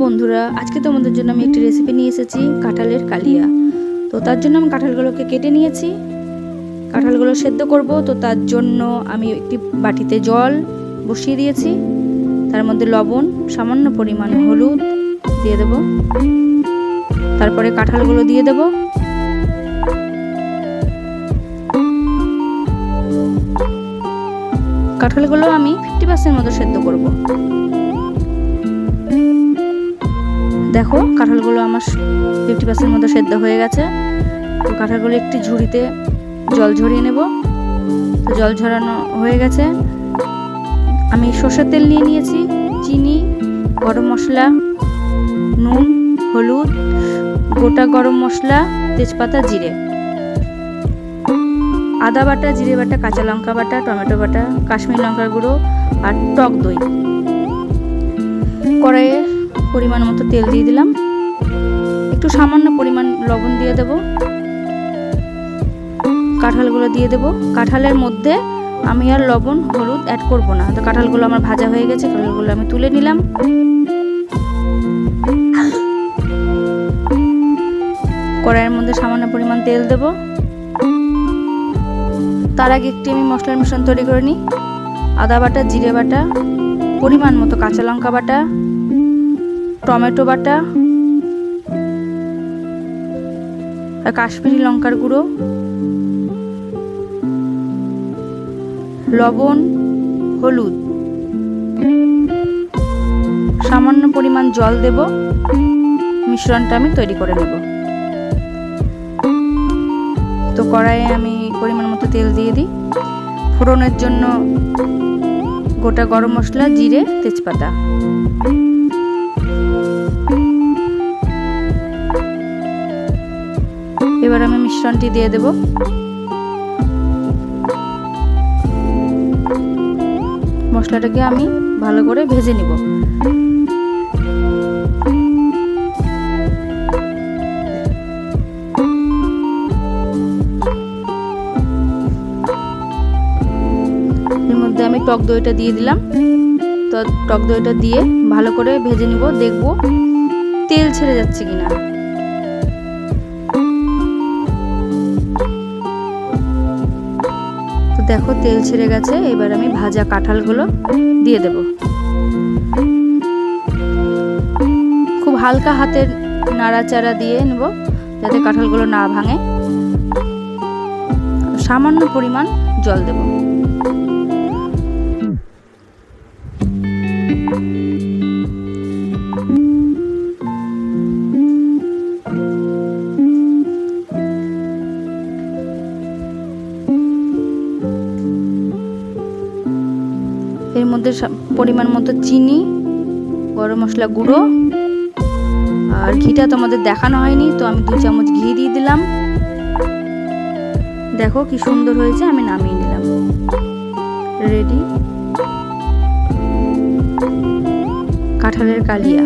বন্ধুরা, আজকে তোমাদের জন্য আমি একটি রেসিপি নিয়ে এসেছি, কাঁঠালের কালিয়া। তো তার জন্য আমি কাঁঠালগুলোকে কেটে নিয়েছি। কাঁঠালগুলো সেদ্ধ করব, তো তার জন্য আমি একটি বাটিতে জল বসিয়ে দিয়েছি। তার মধ্যে লবণ, সামান্য পরিমাণ হলুদ দিয়ে দেব। তারপরে কাঁঠালগুলো দিয়ে দেব। কাঁঠালগুলো আমি 50% মতো সেদ্ধ করব। দেখো, কাঁঠালগুলো আমার 50% মতো সেদ্ধ হয়ে গেছে। তো কাঁঠালগুলো একটি ঝুড়িতে জল ঝরিয়ে নেব। তো জল ঝরানো হয়ে গেছে। আমি সরষের তেল নিয়ে নিয়েছি, চিনি, গরম মশলা, নুন, হলুদ, গোটা গরম মশলা, তেজপাতা, জিরে, আদা বাটা, জিরে বাটা, কাঁচা লঙ্কা বাটা, টমেটো বাটা, কাশ্মীরি লঙ্কার গুঁড়ো আর টক দই। কড়াইয়ে পরিমাণ মতো তেল দিয়ে দিলাম। একটু সামান্য পরিমাণ লবণ দিয়ে দেব। কাঁঠালগুলো দিয়ে দেব। কাঁঠালের মধ্যে আমি আর লবণ হলুদ অ্যাড করব না। তো কাঁঠালগুলো আমার ভাজা হয়ে গেছে, কাঁঠালগুলো আমি তুলে নিলাম। কড়াইয়ের মধ্যে সামান্য পরিমাণ তেল দেব। তার আগে একটি আমি মশলার মিশ্রণ তৈরি করে নিই। আদা বাটা, জিরে বাটা, পরিমাণ মতো কাঁচা লঙ্কা বাটা, টমেটো বাটা, আর কাশ্মীরি লঙ্কার গুঁড়ো, লবণ, হলুদ, সামান্য পরিমাণ জল দেব। মিশ্রণটা আমি তৈরি করে নেব। তো কড়াইয়ে আমি পরিমাণ মতো তেল দিয়ে দিই। ফোড়নের জন্য গোটা গরম মশলা, জিরে, তেজপাতা। এবার আমি মিশ্রণটি দিয়ে দেব। মশলাটাকে আমি ভালো করে ভেজে নিব। এর মধ্যে আমি টক দইটা দিয়ে দিলাম। তো টক দইটা দিয়ে ভালো করে ভেজে নিব। দেখব তেল ছেড়ে যাচ্ছে কিনা। তো দেখো, তেল ছেড়ে গেছে। এবার আমি ভাজা কাঁঠালগুলো দিয়ে দেব। খুব হালকা হাতের নাড়াচাড়া দিয়ে নেব, যাতে কাঁঠালগুলো না ভাঙে। সামান্য পরিমাণ জল দেব। এর মধ্যে পরিমাণ মতো চিনি, গরম মশলা গুঁড়ো আর ঘিটা তোমাদের দেখানো হয়নি, তো আমি 2 চামচ ঘি দিয়ে দিলাম। দেখো কি সুন্দর হয়েছে। আমি নামিয়ে নিলাম। রেডি কাঁঠালের কালিয়া।